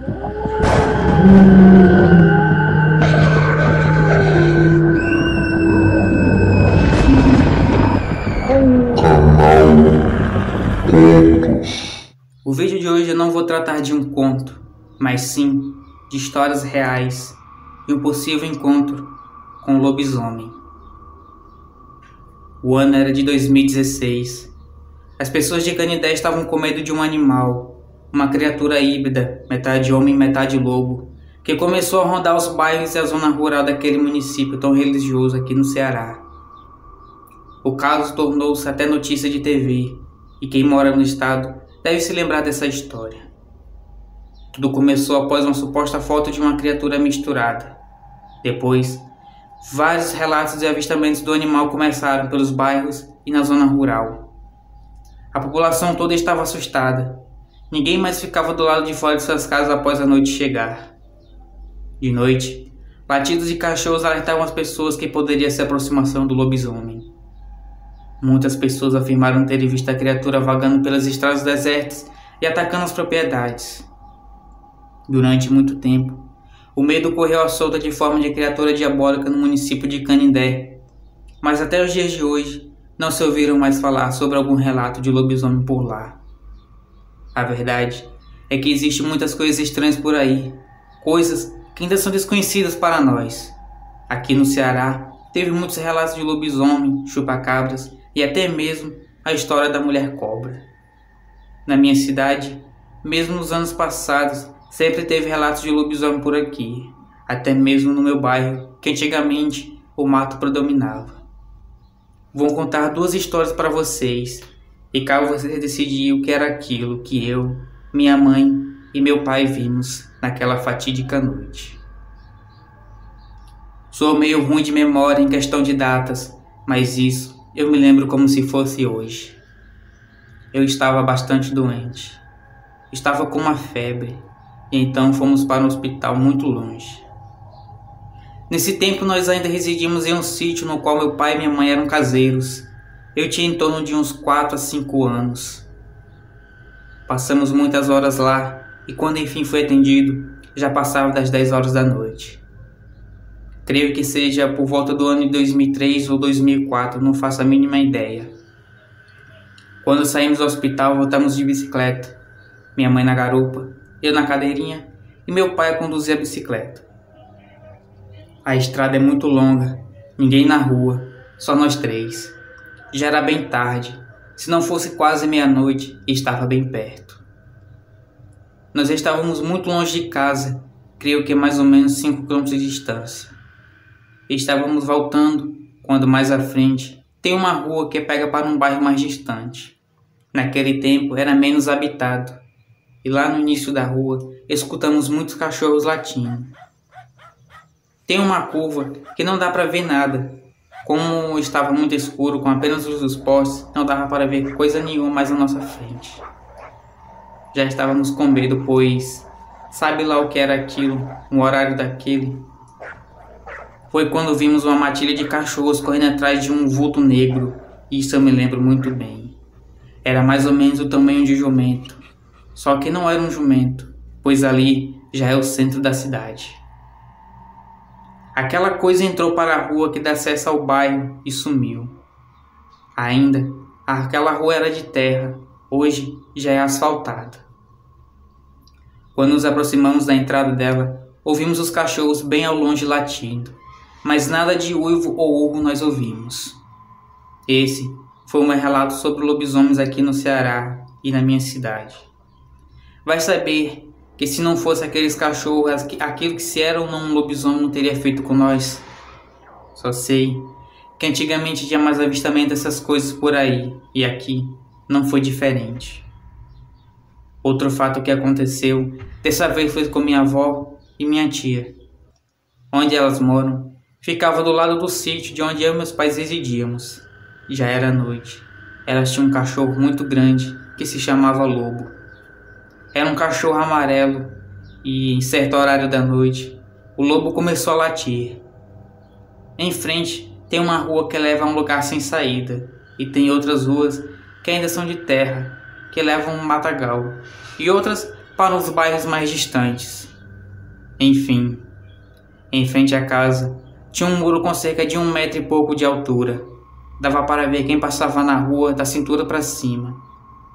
O vídeo de hoje eu não vou tratar de um conto, mas sim de histórias reais e um possível encontro com o lobisomem. O ano era de 2016. As pessoas de Canindé estavam com medo de um animal, uma criatura híbrida, metade homem e metade lobo, que começou a rondar os bairros e a zona rural daquele município tão religioso aqui no Ceará. O caso tornou-se até notícia de TV, e quem mora no estado deve se lembrar dessa história. Tudo começou após uma suposta foto de uma criatura misturada. Depois, vários relatos e avistamentos do animal começaram pelos bairros e na zona rural. A população toda estava assustada. Ninguém mais ficava do lado de fora de suas casas após a noite chegar. De noite, latidos de cachorros alertavam as pessoas que poderia ser a aproximação do lobisomem. Muitas pessoas afirmaram terem visto a criatura vagando pelas estradas desertas e atacando as propriedades. Durante muito tempo, o medo correu à solta de forma de criatura diabólica no município de Canindé, mas até os dias de hoje não se ouviram mais falar sobre algum relato de lobisomem por lá. A verdade é que existem muitas coisas estranhas por aí, coisas que ainda são desconhecidas para nós. Aqui no Ceará, teve muitos relatos de lobisomem, chupa-cabras e até mesmo a história da mulher cobra. Na minha cidade, mesmo nos anos passados, sempre teve relatos de lobisomem por aqui, até mesmo no meu bairro, que antigamente o mato predominava. Vou contar duas histórias para vocês, e cabe você decidir o que era aquilo que eu, minha mãe e meu pai vimos naquela fatídica noite. Sou meio ruim de memória em questão de datas, mas isso eu me lembro como se fosse hoje. Eu estava bastante doente. Estava com uma febre, e então fomos para um hospital muito longe. Nesse tempo nós ainda residíamos em um sítio no qual meu pai e minha mãe eram caseiros. Eu tinha em torno de uns 4 a 5 anos. Passamos muitas horas lá, e quando enfim fui atendido, já passava das 10 horas da noite. Creio que seja por volta do ano de 2003 ou 2004, não faço a mínima ideia. Quando saímos do hospital, voltamos de bicicleta. Minha mãe na garupa, eu na cadeirinha e meu pai a conduzir a bicicleta. A estrada é muito longa, ninguém na rua, só nós três. Já era bem tarde, se não fosse quase meia-noite, e estava bem perto. Nós estávamos muito longe de casa, creio que mais ou menos 5 km de distância. Estávamos voltando, quando mais à frente, tem uma rua que pega para um bairro mais distante. Naquele tempo era menos habitado, e lá no início da rua escutamos muitos cachorros latindo. Tem uma curva que não dá para ver nada. Como estava muito escuro, com apenas luz dos postes, não dava para ver coisa nenhuma mais à nossa frente. Já estávamos com medo, pois sabe lá o que era aquilo, o horário daquele. Foi quando vimos uma matilha de cachorros correndo atrás de um vulto negro. Isso eu me lembro muito bem. Era mais ou menos o tamanho de um jumento. Só que não era um jumento, pois ali já é o centro da cidade. Aquela coisa entrou para a rua que dá acesso ao bairro e sumiu. Ainda, aquela rua era de terra, hoje já é asfaltada. Quando nos aproximamos da entrada dela, ouvimos os cachorros bem ao longe latindo. Mas nada de uivo ou urro nós ouvimos. Esse foi o meu relato sobre lobisomens aqui no Ceará e na minha cidade. Vai saber que se não fosse aqueles cachorros, aquilo que se era ou não um lobisomem não teria feito com nós. Só sei que antigamente tinha mais avistamento dessas coisas por aí, e aqui não foi diferente. Outro fato que aconteceu, dessa vez foi com minha avó e minha tia. Onde elas moram, ficava do lado do sítio de onde eu e meus pais residíamos. Já era noite. Elas tinham um cachorro muito grande que se chamava Lobo. Era um cachorro amarelo e, em certo horário da noite, o lobo começou a latir. Em frente tem uma rua que leva a um lugar sem saída, e tem outras ruas que ainda são de terra, que levam a um matagal, e outras para os bairros mais distantes. Enfim, em frente à casa, tinha um muro com cerca de 1 metro e pouco de altura. Dava para ver quem passava na rua da cintura para cima.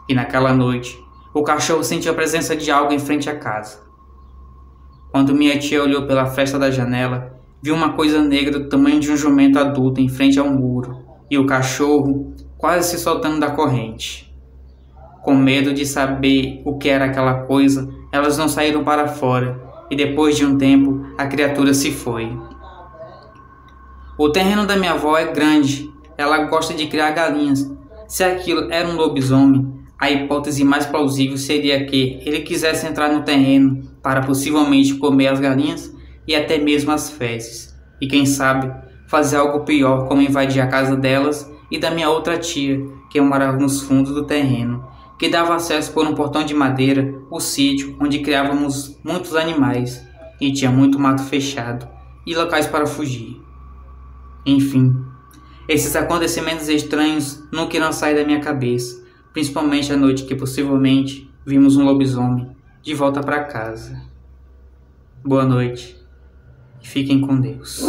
E naquela noite, o cachorro sentiu a presença de algo em frente à casa. Quando minha tia olhou pela fresta da janela, viu uma coisa negra do tamanho de um jumento adulto em frente ao muro e o cachorro quase se soltando da corrente. Com medo de saber o que era aquela coisa, elas não saíram para fora e depois de um tempo a criatura se foi. O terreno da minha avó é grande, ela gosta de criar galinhas. Se aquilo era um lobisomem, a hipótese mais plausível seria que ele quisesse entrar no terreno para possivelmente comer as galinhas e até mesmo as fezes. E quem sabe, fazer algo pior como invadir a casa delas e da minha outra tia, que morava nos fundos do terreno, que dava acesso por um portão de madeira ao sítio onde criávamos muitos animais e tinha muito mato fechado e locais para fugir. Enfim, esses acontecimentos estranhos nunca irão sair da minha cabeça, principalmente a noite que possivelmente vimos um lobisomem de volta para casa. Boa noite e fiquem com Deus.